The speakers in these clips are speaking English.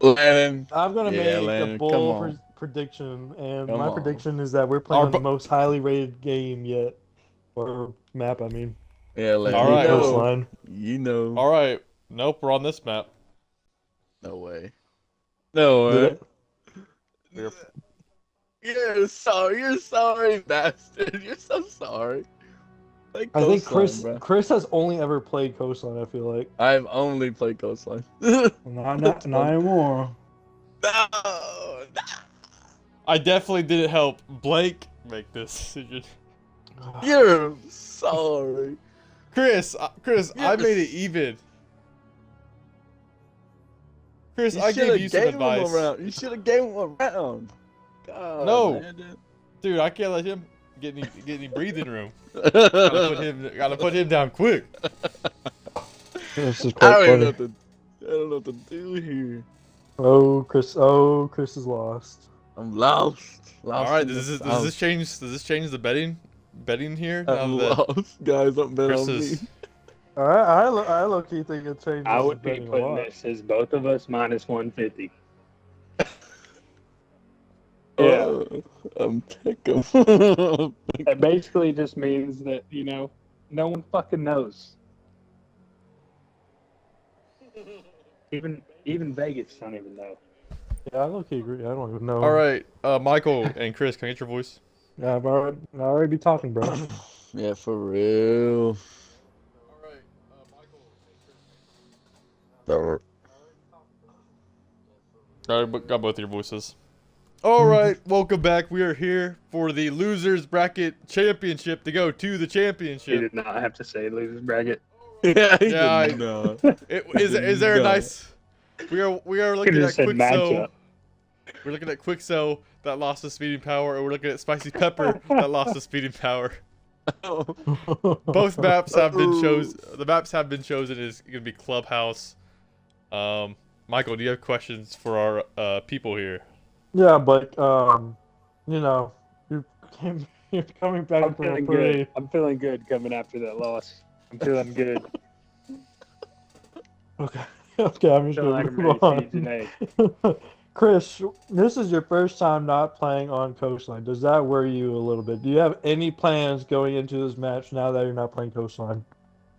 Landon. I'm gonna Yeah, make Landon, a come bold on. prediction, and Come my on. prediction is that we're playing on the most highly rated game yet, or map. I mean, Yeah, Landon. All You right. know. Coastline. You know. All right. Nope, we're on this map. No way. No way. We're- You're sorry. You're sorry, bastard. You're so sorry. Like I think Coastline, bro. Chris has only ever played Coastline. I feel like I've only played Coastline. not anymore. No. I definitely didn't help Blake make this decision. You're sorry. Chris, Yes. I made it even. Chris, You I shoulda gave you some gave him a advice. round. You should have gave him a round. God, No. man. Dude, I can't let him get any breathing room. Gotta put him down quick. This is I quite don't even know funny. I don't know what to do here. Oh, Chris is lost. I'm lost. All right, does this change the betting here? I'm Now that lost, guys. Don't bet Chris on me. is I low key think it changes. I would be betting a putting lot. this as both of us minus 150. Yeah. Oh, I'm tickled. It basically just means that, no one fucking knows. Even Vegas don't even know. Yeah, I low key agree. I don't even know. all right. Michael and Chris, can I get your voice? Yeah, I already be talking, bro. Yeah, for real. All right, Michael and Chris. I got both your voices. All right, welcome back. We are here for the losers bracket championship to go to the You championship. did not have to say losers bracket. Yeah, he Yeah, did not. Is there a No. nice? We are Could looking have at said Quickso. matchup. We're looking at Quickso that lost his speeding power, and we're looking at Spicy Pepper that lost his speeding power. Both maps have been chosen. The maps have been chosen is going to be Clubhouse. Michael, do you have questions for our people here? Yeah, but you're coming back I'm from a feeling pretty. good. I'm feeling good coming after that loss. I'm feeling good. Okay, okay, I'm just Feeling like I'm gonna ready to move see on. Chris, this is your first time not playing on Coastline. Does that worry you a little bit? Do you have any plans going into this match now that you're not playing Coastline?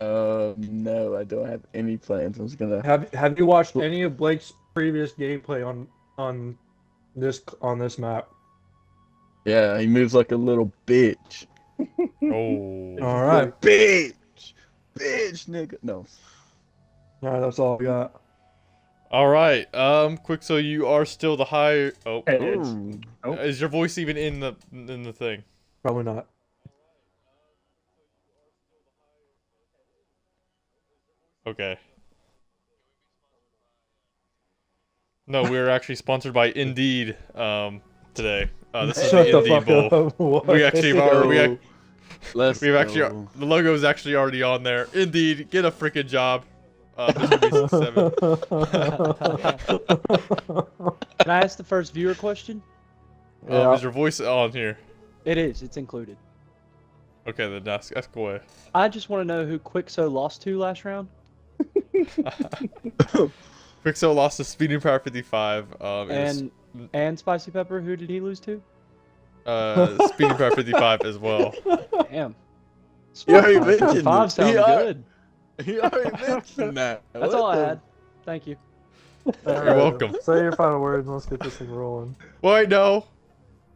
No, I don't have any plans. I'm just gonna. Have you watched any of Blake's previous gameplay on this map? Yeah, he moves like a little bitch. Oh, All right, Bitch, nigga. No. yeah, that's all we got. all right. Quickso, you are still the higher. Oh, Heads. Ooh. Oh. is your voice even in the thing? Probably not. Okay. No, we're actually sponsored by Indeed today. This is Shut the the Indeed fuck Bowl. up. What? We actually are. We've actually go. the logo is actually already on there. Indeed, get a freaking job. Mr. 7. Can I ask the first viewer question? Yeah. Is your voice on here? It is. It's included. Okay, then ask away. I just want to know who Quickso lost to last round. Quickso lost to Speeding Power 55. And Spicy Pepper, who did he lose to? Speeding Power 55 as well. Damn. You already Spicy Pepper mentioned 55 it. sounds Yeah. good. He already mentioned that. That's all I had. Thank you. You're welcome. Say your final words and let's get this thing rolling. Wait, no.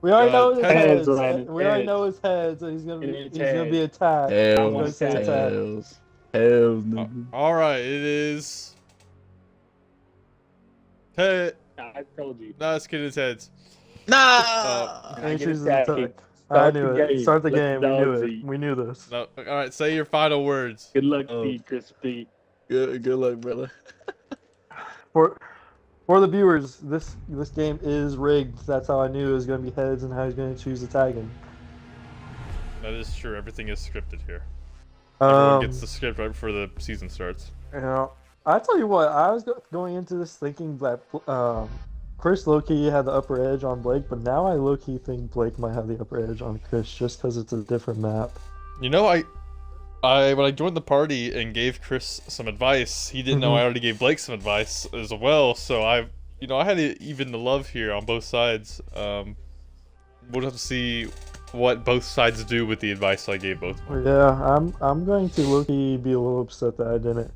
We already know his heads, heads. Landon, We already heads. know his heads. And he's gonna It's be attacked. He's gonna Hells, say attack. hells, nigga. All right, it is. Hey, I told you. no, it's kidding his heads. Nah. Can I And get chooses attacking? attack. I Start knew the it. game. Start the Let game. the We knew dogs it. eat. We knew this. No, all right, say your final words. Good luck, Oh. Pete, Chris Pete. Good luck, brother. For the viewers, this game is rigged. That's how I knew it was gonna be heads and how he's gonna choose the tagging. That is true. Everything is scripted here. Everyone gets Um, the script right before the season starts. I tell you what, I was going into this thinking that Chris low-key had the upper edge on Blake, but now I low-key think Blake might have the upper edge on Chris just because it's a different map. You know, I when I joined the party and gave Chris some advice, he didn't know I already gave Blake some advice as well. So you know, I had even the love here on both sides. We'll have to see what both sides do with the advice I gave both. Yeah, I'm going to low-key be a little upset that I didn't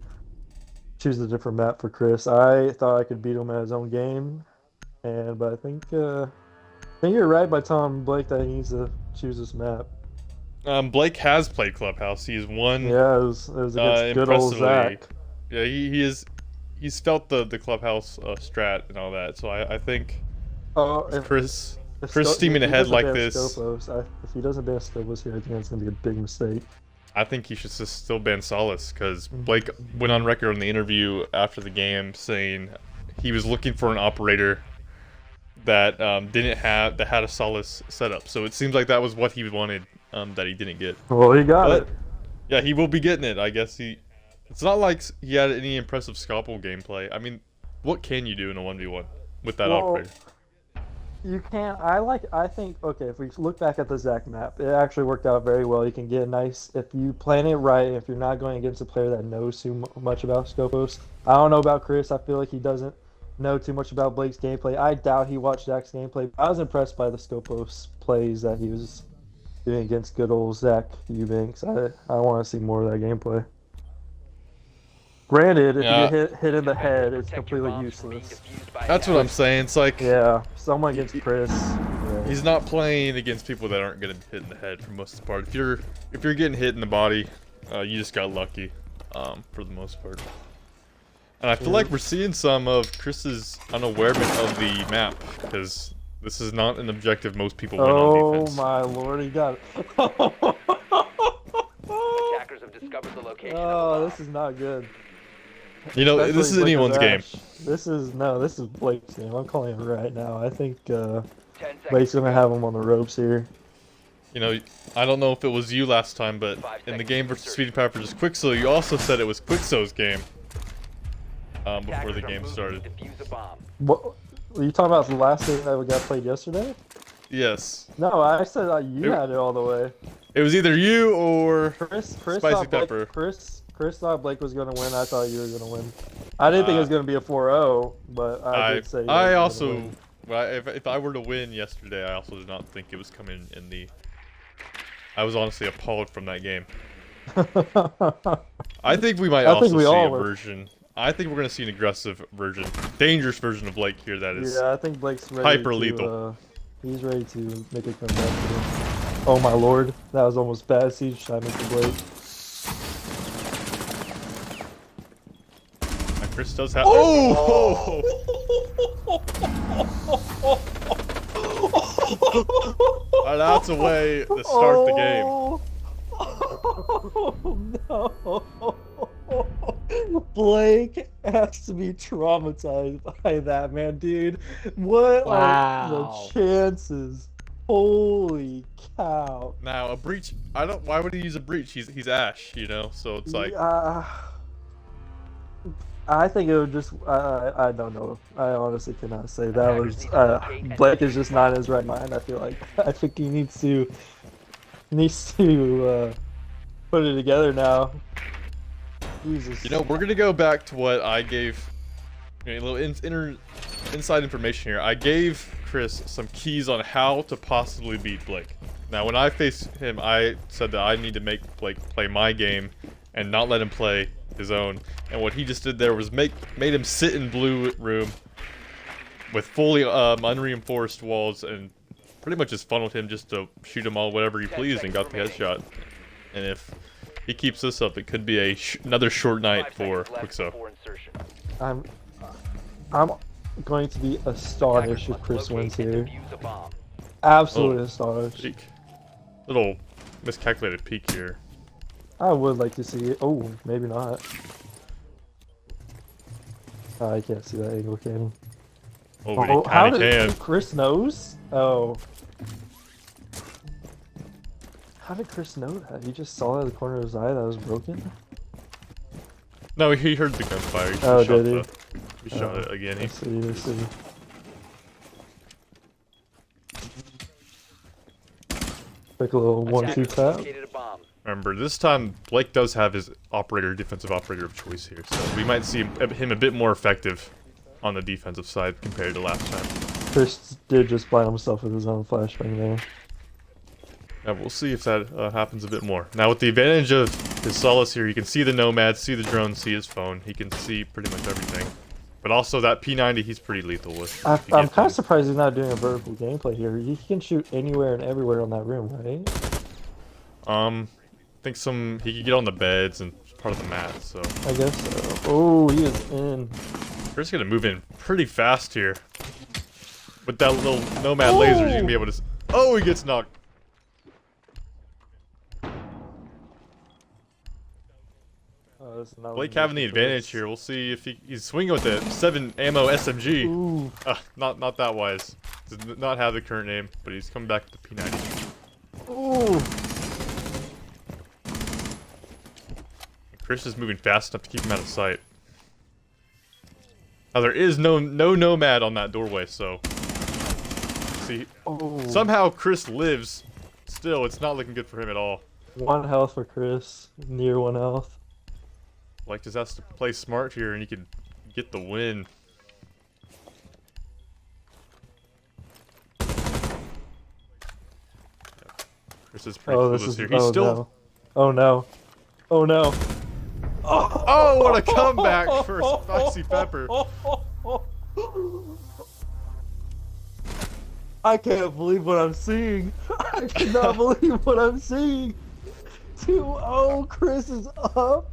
choose a different map for Chris. I thought I could beat him at his own game, but I think you're right by telling Blake that he needs to choose this map. Blake has played Clubhouse. He's won. Yeah, it was against good old impressively. Zach. Yeah, he's felt the Clubhouse strat and all that. So I think Oh, Chris if steaming he ahead doesn't like ban this. Scopos, if he doesn't ban Scopos here, I think that's gonna be a big mistake. I think he should just still ban Solace because Blake went on record in the interview after the game saying he was looking for an operator that had a Solace setup. So it seems like that was what he wanted that he didn't get. Well, he got But it. yeah, he will be getting it. I guess it's not like he had any impressive scalpel gameplay. I mean, what can you do in a 1v1 with that operator? You can't. I think. Okay, if we look back at the Zach map, it actually worked out very well. You can get a nice if you plan it right. If you're not going against a player that knows too much about Scopos. I don't know about Chris. I feel like he doesn't know too much about Blake's gameplay. I doubt he watched Zach's gameplay. I was impressed by the Scopos plays that he was doing against good old Zach Eubanks. I want to see more of that gameplay. Granted, if you get hit in the head, it's completely useless. That's what I'm saying. It's like Someone against Chris. Yeah. he's not playing against people that aren't getting hit in the head for most of the part. If you're getting hit in the body, you just got lucky for the most part. And I feel like we're seeing some of Chris's unawareness of the map because this is not an objective most people win on defense. Oh my lord, he got it. Attackers have discovered the location of the bomb. This is not good. You know, Especially this is Blake anyone's and game. Ash. This is Blake's game. I'm calling it right now. I think 10 Blake's seconds. gonna have him on the ropes here. You know, I don't know if it was you last time, but in the game versus Speedy Power versus Quixo, you also said it was Quixo's game before the game started. Defuse a bomb. What? Are you talking about the last game that we got played yesterday? Yes. No, I said you had it all the way. It was either you or Chris Spicy thought Blake, Pepper. Chris thought Blake was gonna win. I thought you were gonna win. I didn't think it was gonna be a 4-0, but I did say. I also, if I were to win yesterday, I also did not think it was coming in the. I was honestly appalled from that game. I think we might also see a version. I think we're gonna see an aggressive version, dangerous version of Blake here. That is. Yeah, I think Blake's ready. Hyper lethal. He's ready to make a comeback. Oh my lord, that was almost bad siege timing for Blake. Chris does have. Oh! That's a way to start the game. Oh no! Blake has to be traumatized by that, man, dude. What are the chances? Holy cow! Now a breach. I don't. Why would he use a breach? He's Ash, you know. So it's like. I think it would just. I don't know. I honestly cannot say that was. Blake is just not in his right mind. I feel like. I think he needs to put it together now. Jesus. You know, we're gonna go back to what I gave. A little inside information here. I gave Chris some keys on how to possibly beat Blake. Now, when I faced him, I said that I need to make Blake play my game and not let him play his own. And what he just did there was made him sit in blue room with fully unreinforced walls and pretty much just funneled him just to shoot him all whatever he pleased and got the headshot. And if he keeps this up, it could be another short night for Quixo. I'm going to be astonished if Chris wins here. Absolutely astonished. Peek. Little miscalculated peek here. I would like to see it. Oh, maybe not. I can't see that angle, can Oh, but he kinda can. Chris knows? Oh. How did Chris know that? He just saw out of the corner of his eye that was broken? No, he heard the gunfire. Oh, did he? He shot it again. I see. Like a little 1-2 tap. Remember, this time Blake does have his defensive operator of choice here, so we might see him a bit more effective on the defensive side compared to last time. Chris did just blind himself with his own flashbang there. Yeah, we'll see if that happens a bit more. Now, with the advantage of his solace here, you can see the Nomad, see the drone, see his phone. He can see pretty much everything. But also that P90, he's pretty lethal with. I'm kind of surprised he's not doing a vertical gameplay here. He can shoot anywhere and everywhere on that room, right? I think he could get on the beds and part of the mat, so. I guess so. Oh, he is in. Chris gonna move in pretty fast here. With that little Nomad laser, he's gonna be able to. Oh, he gets knocked. Blake having the advantage here. We'll see if he's swinging with it. 7 ammo SMG. Ooh. Not that wise. Does not have the current name, but he's coming back with the P90. Ooh. Chris is moving fast enough to keep him out of sight. Now there is no Nomad on that doorway, so see. Oh. Somehow Chris lives. Still, it's not looking good for him at all. 1 health for Chris. Near 1 health. Blake just has to play smart here, and he can get the win. Chris is pretty clueless here. He's still. No. Oh no! Oh no! Oh, what a comeback for Spicy Pepper! I can't believe what I'm seeing. I cannot believe what I'm seeing. 2-0, Chris is up.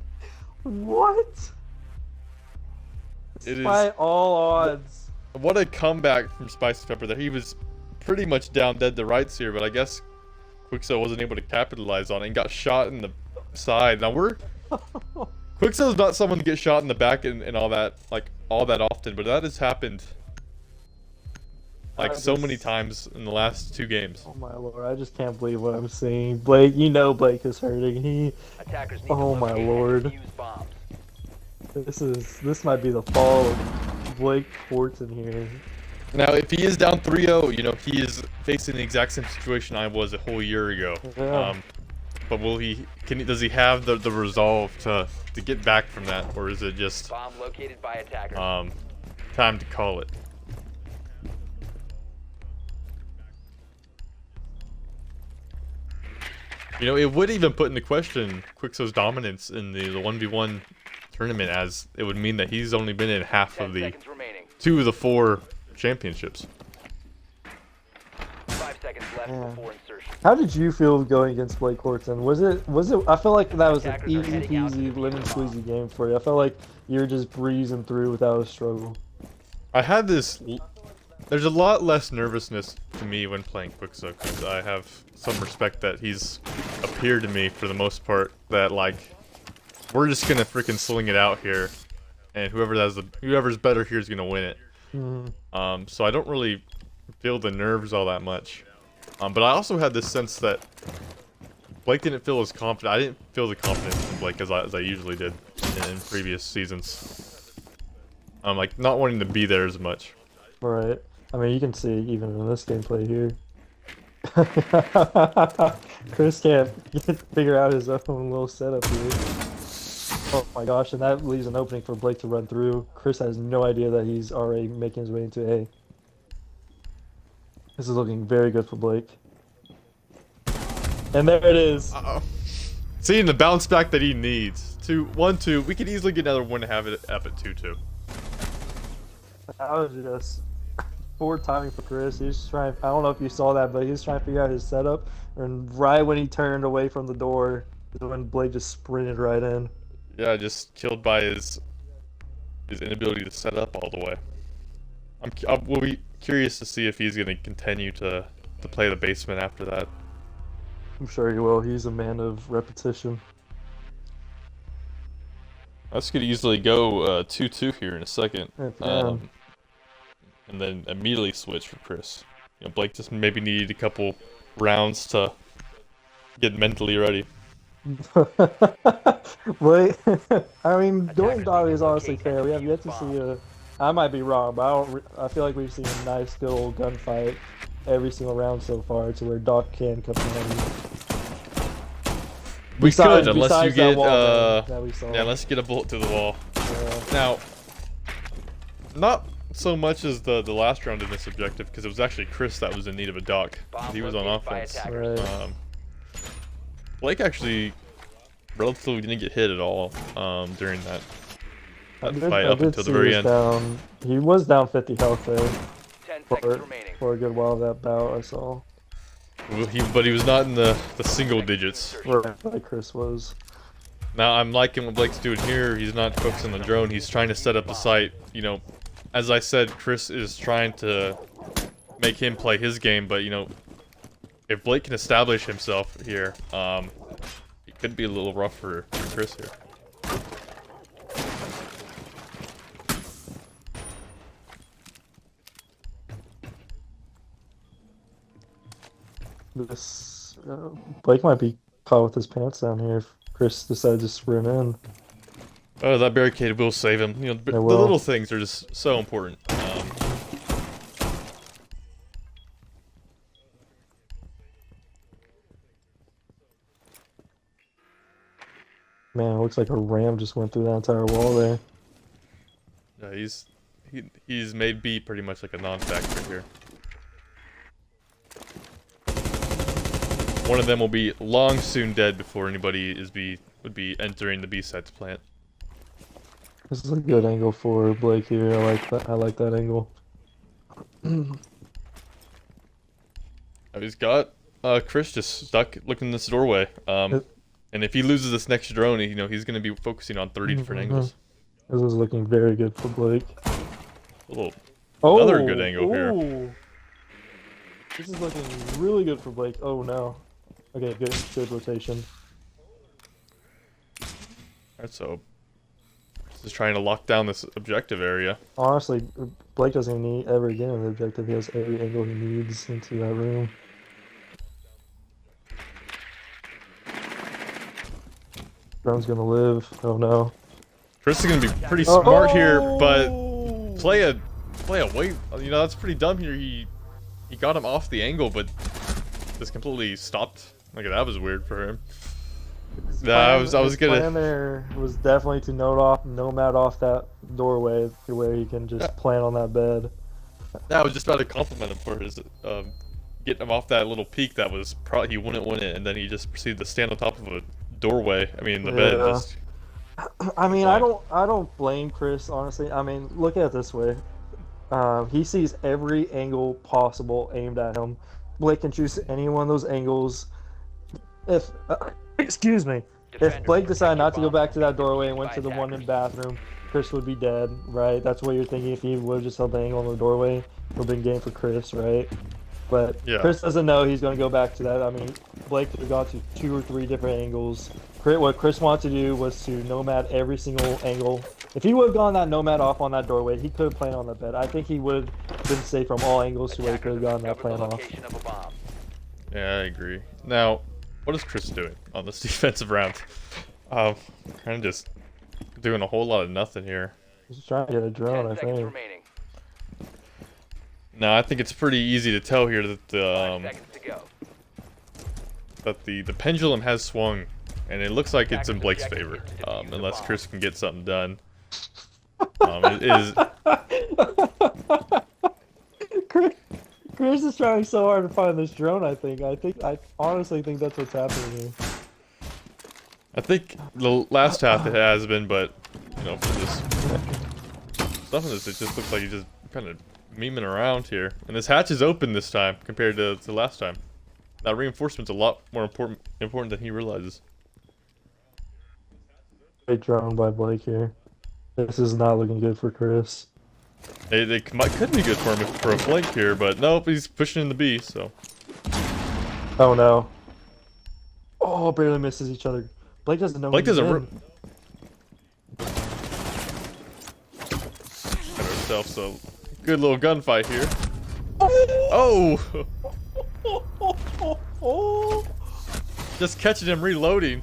What? Despite all odds. What a comeback from Spicy Pepper there. He was pretty much down dead to rights here, but I guess Quixo wasn't able to capitalize on it and got shot in the side. Now Quixo's not someone to get shot in the back and all that, like, all that often, but that has happened like so many times in the last 2 games. Oh my lord, I just can't believe what I'm seeing. Blake, you know Blake is hurting. Oh my lord. This might be the fall of Blake Fortson here. Now, if he is down 3-0, you know, he is facing the exact same situation I was a whole year ago. Yeah. But does he have the resolve to get back from that, or is it just Bomb located by attacker. time to call it? You know, it would even put into question Quixo's dominance in the 1v1 tournament, as it would mean that he's only been in half of the 2 of the 4 championships. 5 seconds left before insertion. How did you feel going against Blake Horton? Was it? I feel like that was an easy peasy, lemon squeezy game for you. I felt like you were just breezing through without a struggle. I had this. There's a lot less nervousness to me when playing Quixo, because I have some respect that he's appeared to me for the most part that, like, we're just gonna freaking sling it out here, and whoever's better here is gonna win it. So I don't really feel the nerves all that much. But I also had this sense that Blake didn't feel as confident. I didn't feel the confidence from Blake as I usually did in previous seasons. Like, not wanting to be there as much. Right. I mean, you can see even in this gameplay here. Chris can't figure out his own little setup here. Oh my gosh, and that leaves an opening for Blake to run through. Chris has no idea that he's already making his way into A. This is looking very good for Blake. And there it is. Uh-oh. Seeing the bounce back that he needs. 1-2. We could easily get another one and have it up at 2-2. That was just poor timing for Chris. He was just trying. I don't know if you saw that, but he was trying to figure out his setup. And right when he turned away from the door, is when Blake just sprinted right in. Yeah, just killed by his inability to set up all the way. We'll be curious to see if he's going to continue to play the basement after that. I'm sure he will. He's a man of repetition. This could easily go 2-2 here in a second. And then immediately switch for Chris. You know, Blake just maybe needed a couple rounds to get mentally ready. Blake, I mean, Doing Dog is honestly fair. We have yet to see I might be wrong, but I feel like we've seen a nice, good old gunfight every single round so far, to where Doc can come in. We could, unless you get unless you get a bullet to the wall. Now, not so much as the last round in this objective because it was actually Chris that was in need of a dock. Bomb He was on located by offense. attackers. Right. Blake actually relatively didn't get hit at all during that fight up until the very end. Down, he was down 50 health there 10 seconds remaining. for a good while of that bout, I saw. But he was not in the single digits. Right, like Chris was. Now I'm liking what Blake's doing here. He's not focusing on the drone. He's trying to set up a site. You know, as I said, Chris is trying to make him play his game. But you know, if Blake can establish himself here, it could be a little rough for Chris here. This Blake might be caught with his pants down here if Chris decided to sprint in. Oh, that barricade will save him. You know, the will. little things are just so important. Man, it looks like a ram just went through that entire wall there. Yeah, he's made B pretty much like a non-factor here. One of them will be long soon dead before anybody would be entering the B site's plant. This is a good angle for Blake here. I like that. I like that angle. Now he's got Chris just stuck looking in this doorway. And if he loses this next drone, you know he's going to be focusing on 30 different angles. This is looking very good for Blake. Another good angle here. Ooh. This is looking really good for Blake. Oh no. Okay, good rotation. Alright, so just trying to lock down this objective area. Honestly, Blake doesn't even need ever get in the objective. He has every angle he needs into that room. Drone's gonna live. Oh no. Chris is gonna be pretty smart here, but play a way. You know that's pretty dumb here. He got him off the angle, but just completely stopped. Like that was weird for him. I was His gonna. plan there was definitely to nomad off that doorway to where he can just plant on that bed. I was just about to compliment him for his getting him off that little peak that was probably he wouldn't win it, and then he just proceeded to stand on top of a doorway. I mean the bed. Just... I mean, I don't blame Chris, honestly. I mean, look at it this way. He sees every angle possible aimed at him. Blake can choose any one of those angles. If excuse me, if Blake decided not to go back to that doorway and went to the one in the bathroom, Chris would be dead, right? That's what you're thinking. If he would have just held the angle on the doorway, it would have been game for Chris, right? But yeah. Chris doesn't know he's going to go back to that. I mean, Blake could have gone to 2 or 3 different angles. What Chris wanted to do was to nomad every single angle. If he would have gone that nomad off on that doorway, he could have planted on that bed. I think he would have been safe from all angles to where he could have gotten that plan off. Yeah, I agree. Now, what is Chris doing on this defensive round? Kind of just doing a whole lot of nothing here. He's trying to get a drone, I think. No, I think it's pretty easy to tell here that the pendulum has swung, and it looks like it's in Blake's favor, unless Chris can get something done. It is. Chris is trying so hard to find this drone. I honestly think that's what's happening here. I think the last half it has been, but you know, for this stuff in this, it just looks like he's just kind of memeing around here. And this hatch is open this time compared to last time. That reinforcement's a lot more important than he realizes. Great drone by Blake here. This is not looking good for Chris. It could be good for him for a flank here, but nope, he's pushing in the B, so. Oh no. Oh, barely misses each other. Blake doesn't know. Blake doesn't. Himself, so good little gunfight here. Oh! Just catching him reloading.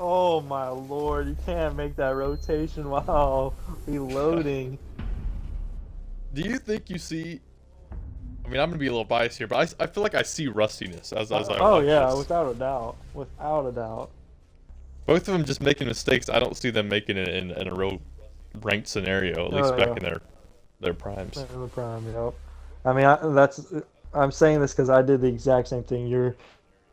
Oh my lord, you can't make that rotation while reloading. Do you think you see... I mean, I'm going to be a little biased here, but I feel like I see rustiness as I watch yeah, this. without a doubt. Without a doubt. Both of them just making mistakes. I don't see them making it in a real ranked scenario, at least back in their their primes. In the prime, yep. I mean, I'm saying this because I did the exact same thing. You're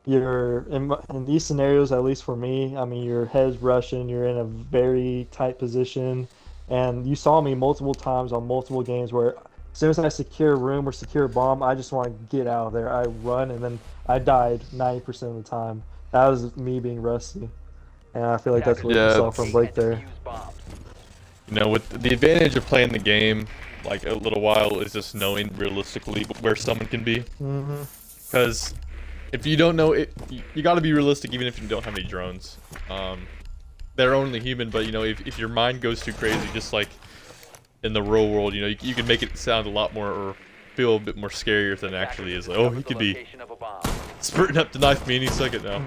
in these scenarios, at least for me. I mean, your head's rushing. You're in a very tight position, and you saw me multiple times on multiple games where, as soon as I secure a room or secure a bomb, I just want to get out of there. I run, and then I died 90% of the time. That was me being rusty, and I feel like that's what you saw from Blake there. You know, with the advantage of playing the game like a little while is just knowing realistically where someone can be. Because if you don't know it, you got to be realistic even if you don't have any drones. They're only human, but you know, if your mind goes too crazy, just like in the real world, you know, you can make it sound a lot more or feel a bit more scarier than it actually is. Like, oh, he could be spurting up to knife me any second now.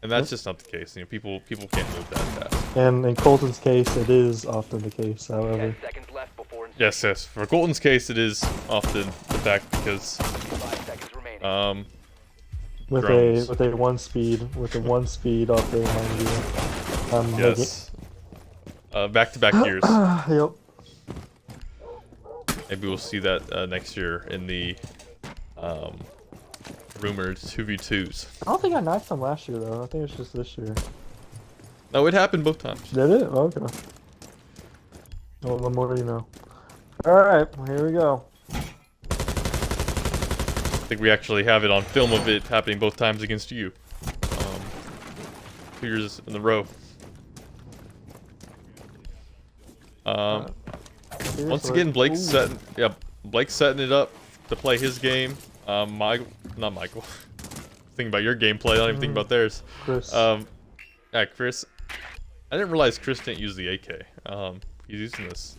And that's just not the case. You know, people can't move that fast. And in Colton's case, it is often the case, however. 10 seconds left before Yes. For Colton's case, it is often the fact because 5 seconds remaining. With drones. a one speed off there, mind you. Yes. Back-to-back years. Yep. Maybe we'll see that next year in the rumored 2v2s. I don't think I knifed him last year though. I think it's just this year. No, it happened both times. Did it? Okay. Well, the more you know. Alright, here we go. I think we actually have it on film of it happening both times against you. 2 years in a row. Once again, Blake's setting it up to play his game. Not Michael. Think about your gameplay. I don't even think about theirs. Chris. Yeah, Chris. I didn't realize Chris didn't use the AK. He's using this.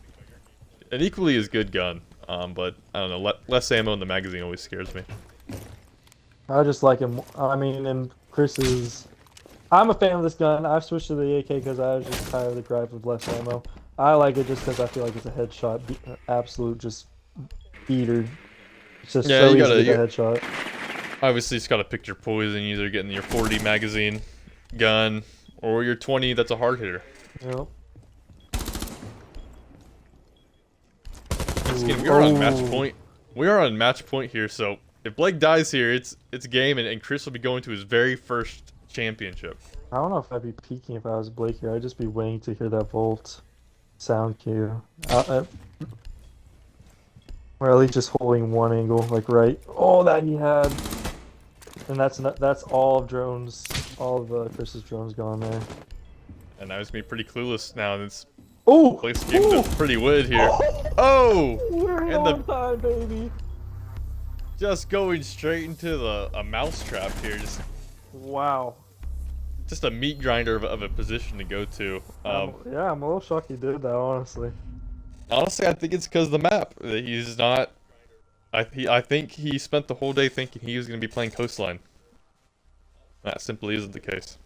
An equally as good gun. But I don't know. Less ammo in the magazine always scares me. I just like him. I mean, and Chris's. I'm a fan of this gun. I've switched to the AK because I was just tired of the gripe with less ammo. I like it just because I feel like it's a headshot, absolute just beater. It's just so easy to get a headshot. Obviously, it's got to pick your poison. Either getting your 40 magazine gun or your 20. That's a hard hitter. Yep. We are on match point. We are on match point here. So if Blake dies here, it's game, and Chris will be going to his very first championship. I don't know if I'd be peeking if I was Blake here. I'd just be waiting to hear that Volt sound cue. Or at least just holding one angle, like right. Oh, that he had. And that's all of drones, all of Chris's drones gone there. And now he's gonna be pretty clueless now. And it's Oh, Blake's getting a pretty win here. Oh, we're in and the time, baby. just going straight into a mouse trap here. Wow. Just a meat grinder of a position to go to. Yeah, I'm a little shocked he did that, honestly. Honestly, I think it's because of the map. He's not. I think he spent the whole day thinking he was going to be playing Coastline. That simply isn't the case.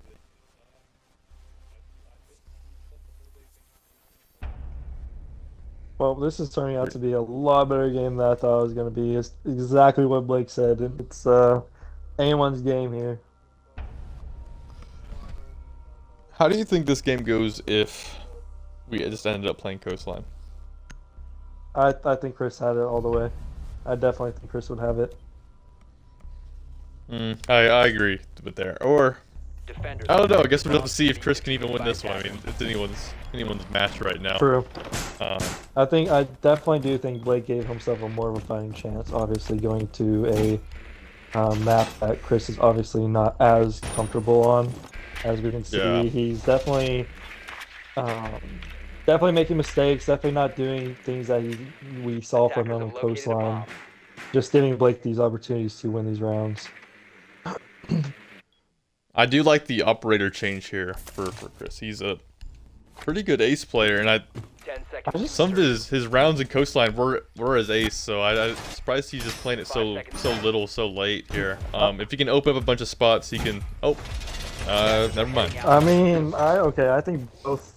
Well, this is turning out to be a lot better game than I thought it was going to be. It's exactly what Blake said. It's anyone's game here. How do you think this game goes if we just ended up playing Coastline? I think Chris had it all the way. I definitely think Chris would have it. I agree with there. Or Defenders I don't know. I guess we'll have to see if Chris can even win this one. I mean, it's anyone's match right now. True. Um, I definitely do think Blake gave himself a more of a fighting chance. Obviously, going to a map that Chris is obviously not as comfortable on, as we can see. Yeah. He's definitely making mistakes. Definitely not doing things that we saw from him on Coastline. Just giving Blake these opportunities to win these rounds. I do like the operator change here for Chris. He's a pretty good ace player, and 10 seconds. some of his rounds in Coastline were as ace, so I'm surprised he's just playing it so little, so late here. If he can open up a bunch of spots, he can. Oh, never mind. I mean, I think both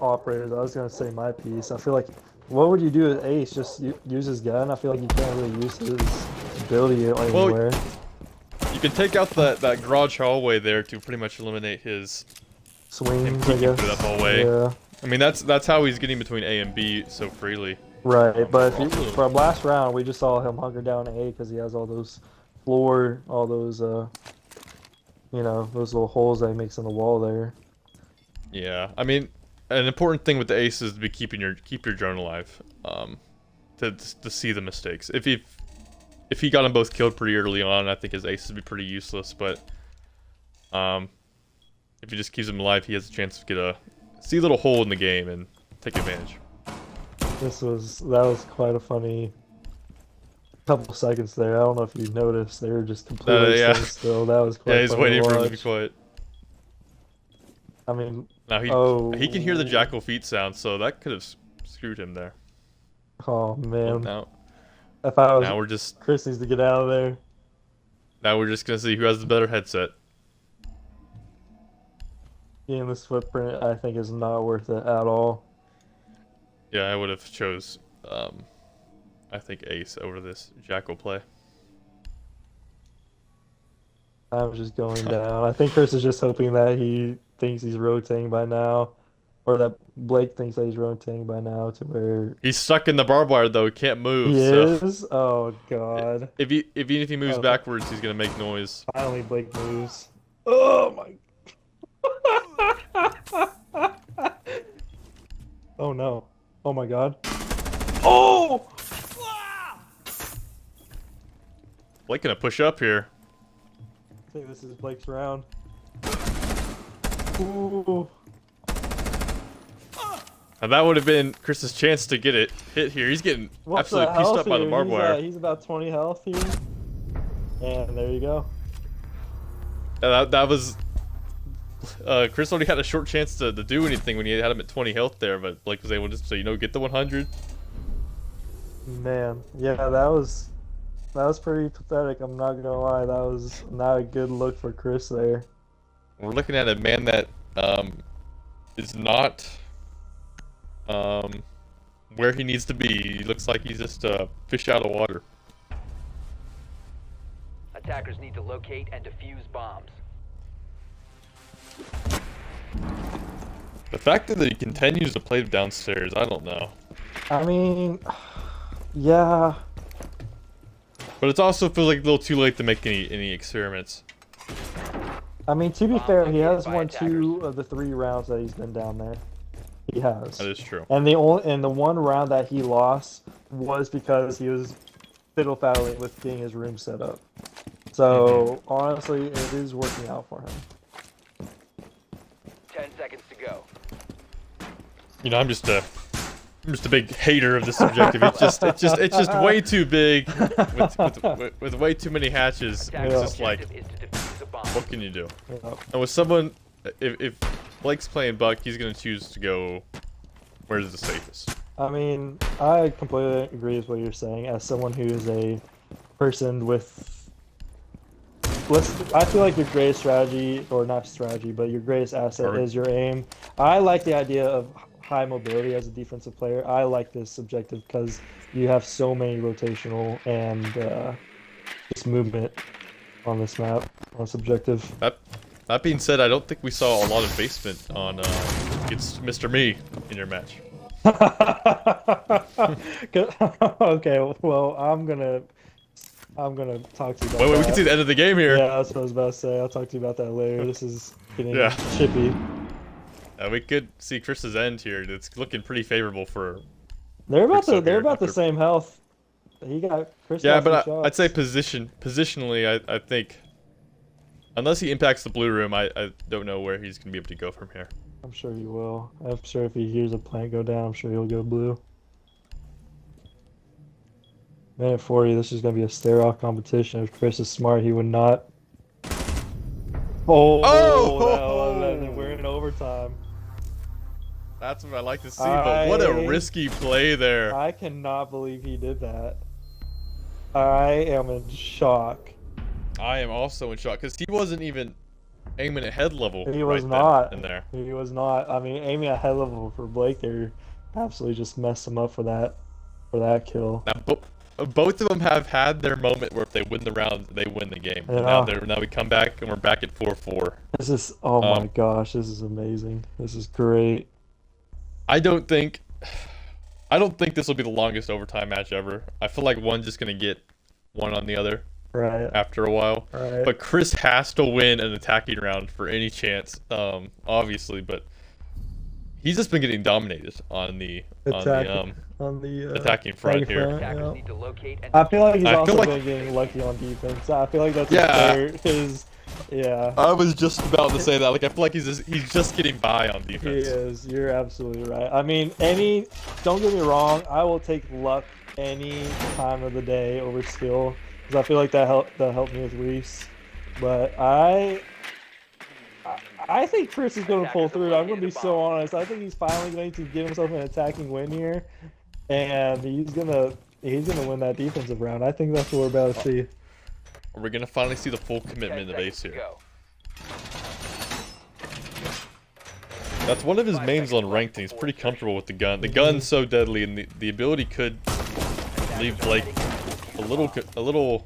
operators. I was gonna say my piece. I feel like, what would you do with Ace? Just use his gun? I feel like you can't really use his ability anywhere. You can take out that garage hallway there to pretty much eliminate his Swings, him I peeking guess. through that hallway. Yeah. I mean, that's how he's getting between A and B so freely. Right, but if you, from last round, we just saw him hunker down A because he has all those floor, all those, you know, those little holes that he makes in the wall there. Yeah, I mean, an important thing with the ace is to be keep your drone alive, to see the mistakes. If he got them both killed pretty early on, I think his ace would be pretty useless. But if he just keeps them alive, he has a chance to see a little hole in the game and take advantage. That was quite a funny couple seconds there. I don't know if you noticed, they were just completely yeah. standing still. That was quite. Yeah, he's funny waiting to for him to watch. be quiet. I mean, Now he can hear the jackal feet sound, so that could have screwed him there. oh man, Now if I was we're just Chris needs to get out of there. gonna see who has the better headset. Getting this footprint, I think, is not worth it at all. Yeah, I would have chose I think ace over this jackal play. I'm just going down. I think Chris is just hoping that he thinks he's rotating by now, or that Blake thinks that he's rotating by now to where He's stuck in the barbed wire though. He can't move. he So is. Oh god! even if he moves Oh. backwards, he's gonna make noise. Finally, Blake moves. Oh my! Oh no! Oh my god! Oh! Blake gonna push up here. I think this is Blake's round. Ooh! And that would have been Chris's chance to get it hit here. He's getting What's absolutely the pieced health up by the here? barbed wire. He's about 20 health here. And there you go. That was Chris only had a short chance to do anything when he had him at 20 health there, but Blake was able to just, get the 100. Man, yeah, that was pretty pathetic. I'm not gonna lie, that was not a good look for Chris there. We're looking at a man that is not where he needs to be. He looks like he's just a fish out of water. Attackers need to locate and defuse bombs. The fact that he continues to play downstairs, I don't know. I mean, yeah. But it also feels like a little too late to make any experiments. I mean, to be Bomb fair, he located has by won attackers. 2 of the 3 rounds that he's been down there. He has. That is true. And the one round that he lost was because he was fiddle faddling with getting his room set up. So honestly, it is working out for him. 10 seconds to go. I'm just a big hater of this objective. It's just way too big with way too many hatches. Attackers' It's just like, objective is to defuse a bomb. what can you do? Yeah. And with someone, if Blake's playing Buck, he's gonna choose to go where's the safest. I mean, I completely agree with what you're saying. As someone who is a person with, I feel like your greatest strategy, or not strategy, but your greatest asset Perfect. is your aim. I like the idea of high mobility as a defensive player. I like this objective because you have so many rotational and just movement on this map, on this objective. That being said, I don't think we saw a lot of basement on against Mr. Me in your match. Okay, well, I'm gonna talk to you about Wait, we that. can see the end of the game here. Yeah, that's what I was about to say. I'll talk to you about that later. This is getting Yeah. chippy. We could see Chris's end here. It's looking pretty favorable for. They're about Chris they're here about the after- same health. He got Chris. Yeah, got but some I'd say shots. positionally, I think unless he impacts the blue room, I don't know where he's gonna be able to go from here. I'm sure he will. I'm sure if he hears a plant go down, I'm sure he'll go blue. Minute 40. This is gonna be a stare-off competition. If Chris is smart, he would not. Oh! We're in overtime. That's what I like to see. But what a risky play there. I cannot believe he did that. I am in shock. I am also in shock because he wasn't even aiming at head level. He was right not. then and there. He was not. I mean, aiming at head level for Blake there absolutely just messed him up for that kill. Now, both of them have had their moment where if they win the round, they win the game. Yeah. Now we come back and we're back at 4-4. This is my gosh, this is amazing. This is great. I don't think this will be the longest overtime match ever. I feel like one's just gonna get one on the other Right. after a while. Right. But Chris has to win an attacking round for any chance, obviously. But he's just been getting dominated on the attacking front here. Attackers yeah. need to locate and I feel like he's I also feel like- been getting lucky on defense. I feel like that's Yeah. his. Yeah. I was just about to say that. Like I feel like he's just getting by on He defense. is. You're absolutely right. I mean, don't get me wrong. I will take luck any time of the day over skill because I feel like that helped me with Reese. But I think Chris is going to pull through. I'm going to be so honest. I think he's finally going to give himself an attacking win here, and he's gonna win that defensive round. I think that's what we're about to see. Are we gonna finally see the full 10 commitment in the base seconds to here? go. That's one of his mains on ranked, and he's pretty comfortable with the gun. The gun's so deadly, and the ability could leave Blake a little,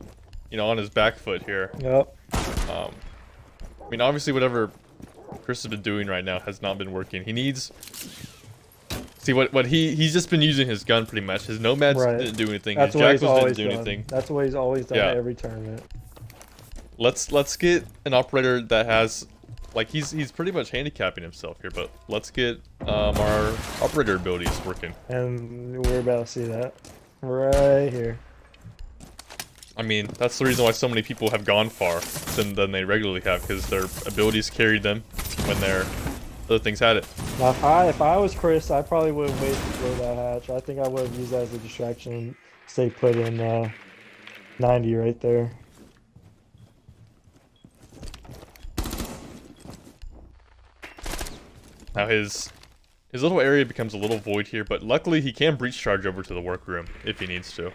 you know, on his back foot here. Yep. I mean, obviously, whatever Chris has been doing right now has not been working. He needs. See what he's just been using his gun pretty much. His nomads Right. didn't do anything. That's His what he's jackals always didn't do done. anything. That's what he's always done Yeah. at every tournament. Let's get an operator that has, like, he's pretty much handicapping himself here. But let's get our operator abilities working. And we're about to see that right here. I mean, that's the reason why so many people have gone far than they regularly have, because their abilities carried them when their other things had it. Now, if I was Chris, I probably wouldn't wait to blow that hatch. I think I would have used that as a distraction. Stay put in 90 right there. Now his little area becomes a little void here, but luckily he can breach charge over to the workroom if he needs to.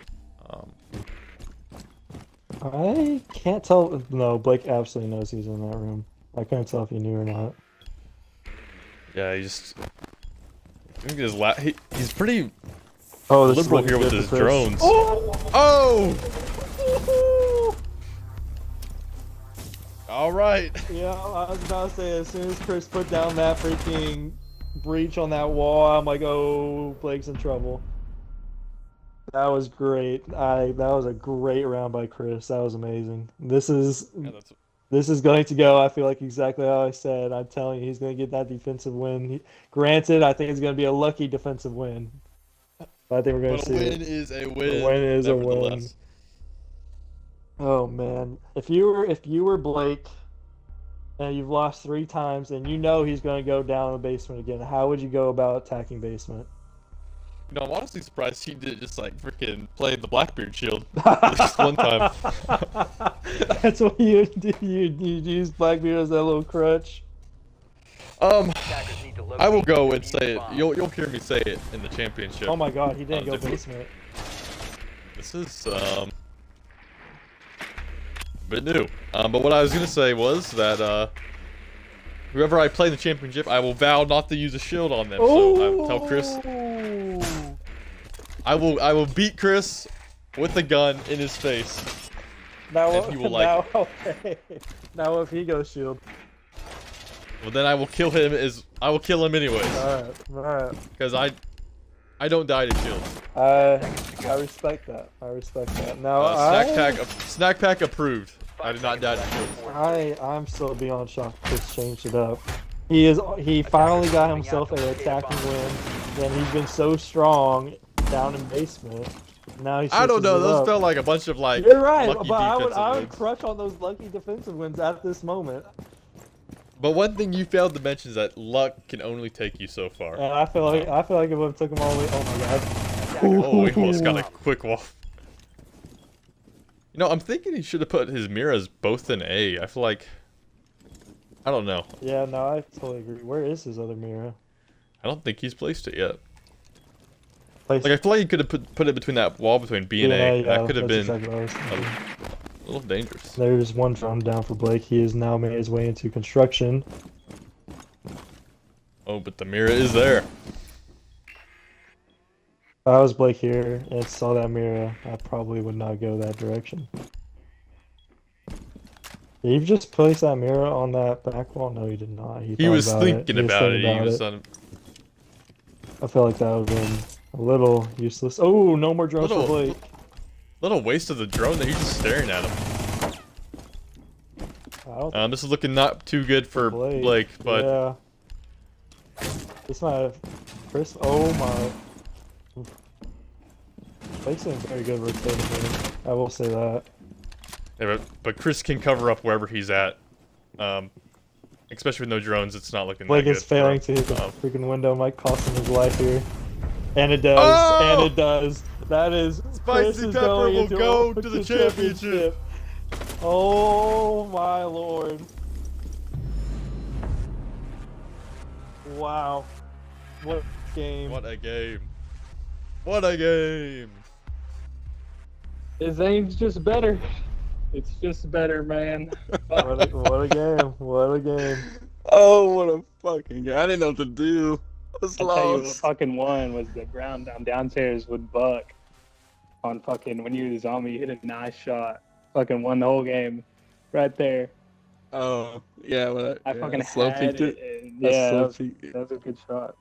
I can't tell. No, Blake absolutely knows he's in that room. I couldn't tell if he knew or not. Yeah, he just. I think he's pretty Oh, this is liberal looking here with good his for Chris. drones. Oh! Oh! All right. Yeah, I was about to say, as soon as Chris put down that freaking breach on that wall, I'm like, oh, Blake's in trouble. That was great. That was a great round by Chris. That was amazing. This is going to go, I feel like, exactly how I said. I'm telling you, he's going to get that defensive win. Granted, I think it's going to be a lucky defensive win. But I think we're going to see But a win it. is a win. A win is a win. nevertheless. Oh man, if you were Blake, and you've lost 3 times, and you know he's going to go down in the basement again, how would you go about attacking basement? No, I'm honestly surprised he did just like freaking play the Blackbeard shield just one time. That's what you do. You use Blackbeard as that little crutch. Attackers need to locate I will go and defuse say it. bombs. You'll hear me say it in the championship. Oh my God, he didn't go different- basement. This is a bit new. But what I was gonna say was that whoever I play in the championship, I will vow not to use a shield on them. So I will tell Chris, I will beat Chris with a gun in his face. Now, and he will like now, okay. Now if he goes shield. Well, then I will kill him. I will kill him anyways, All right. because I don't die to shields. I respect that. I respect that. Now Snack pack approved. I did not die to shields. I'm still beyond shocked Chris changed it up. He finally got himself an attacking win, and he's been so strong down in basement. Now he I don't know. switches it Those up. felt like a bunch of like You're right, lucky but I would defensive wins. crush on those lucky defensive wins at this moment. But one thing you failed to mention is that luck can only take you so far. And I feel like it would have took him all the way. Oh my God. Oh, we almost got a quick wall. You know, I'm thinking he should have put his mirrors both in A. I feel like, I don't know. Yeah, no, I totally agree. Where is his other mirror? I don't think he's placed it yet. Place Like I feel like he could have put it between that wall between B and A. yeah, That could have that's been exactly what I was thinking. a little dangerous. There's one drone down for Blake. He has now made his way into construction. Oh, but the mirror is there. If I was Blake here and saw that mirror, I probably would not go that direction. Did he just place that mirror on that back wall? No, he did not. He thought was about thinking He was about it. thinking He about was it. on. I feel like that would have been a little useless. Oh, no more drones for Blake. Little waste of the drone there. He's just staring at him. I don't think This is looking not too good for Blake, but yeah. This might have Chris. Oh my. Blake's doing very good rotating here. I will say that. yeah, but Chris can cover up wherever he's at. Especially with no drones, it's not looking Blake that good. is failing to hit the freaking window. Might cost him his life here. And it does. Oh! And it does. That is. Chris Spicy is Pepper going will into go to the championship. Oh my lord. Wow. What a game. What a game. What a game. His aim's just better. It's just better, man. What a game. What a game. Oh, what a fucking game. I didn't know what to do. I was I'll tell you what lost. fucking won was the ground downstairs with Buck on fucking when you were the zombie, you hit a nice shot. Fucking won the whole game right there. Oh, yeah. Well, I yeah, fucking slow had peeked it. it. And yeah, that was a good shot.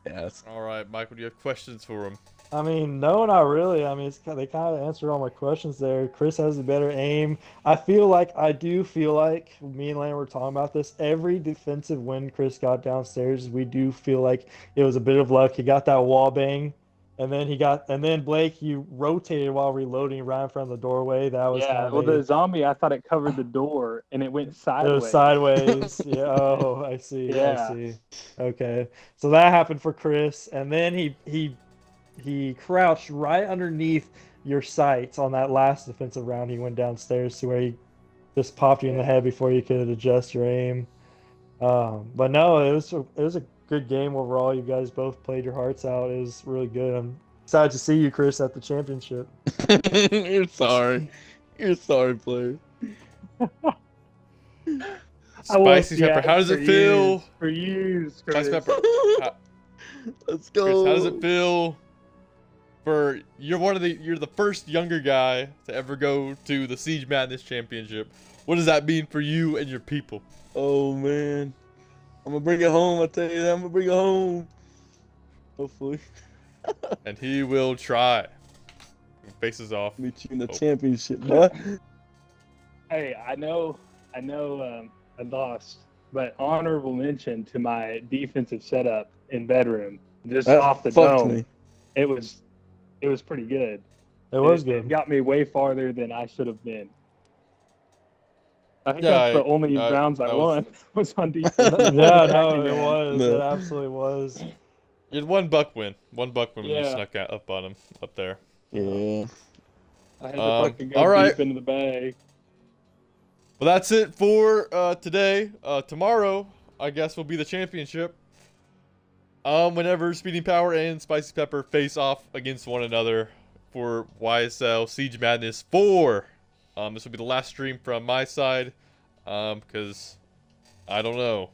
Yes. All right, Michael, do you have questions for him? I mean, no, not really. I mean, they kind of answered all my questions there. Chris has a better aim. I do feel like, me and Lane were talking about this. Every defensive win Chris got downstairs, we do feel like it was a bit of luck. He got that wall bang, and then Blake, you rotated while reloading right in front of the doorway. That was Yeah, well, the zombie, I thought it covered the door and it went it sideways. was sideways. Yeah. Oh, I see. Yeah. I see. Okay. So that happened for Chris, and then he crouched right underneath your sights on that last defensive round. He went downstairs to where he just popped you in the head before you could adjust your aim. But no, it was a good game overall. You guys both played your hearts out. It was really good. I'm excited to see you, Chris, at the championship. You're sorry. You're sorry, player. Spicy Pepper, how does it feel? For you, Spicy Pepper, Let's go. Chris, how does it feel? You're the first younger guy to ever go to the Siege Madness Championship. What does that mean for you and your people? Oh, man. I'm going to bring it home. I tell you that. I'm going to bring it home. Hopefully. And he will try. Faces off. Meet you in the championship, boy. Hey, I know, I lost, but honorable mention to my defensive setup in bedroom, just That off the fucked dome. me. It was pretty good. It was It good. got me way farther than I should have been. I think Yeah, that's the only I rounds I was- won was on defense. Yeah, no, it was. No. It absolutely was. You had one buck win. One buck win when you Yeah. snuck up on him up there. Yeah. I had to fucking go all right. deep into the bag. Well, that's it for today. Tomorrow, I guess, will be the championship. Whenever Speeding Power and Spicy Pepper face off against one another for YSL Siege Madness 4. This will be the last stream from my side, because I don't know.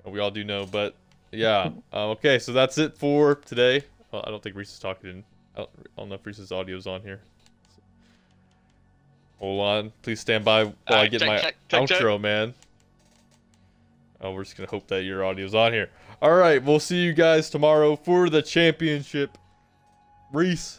We all do know, but yeah. Okay, so that's it for today. Well, I don't think Reese is talking. I don't know if Reese's audio's on here. Hold on. Please stand by while I get my outro, man. Oh, we're just going to hope that your audio's on here. All right, we'll see you guys tomorrow for the championship. Reese.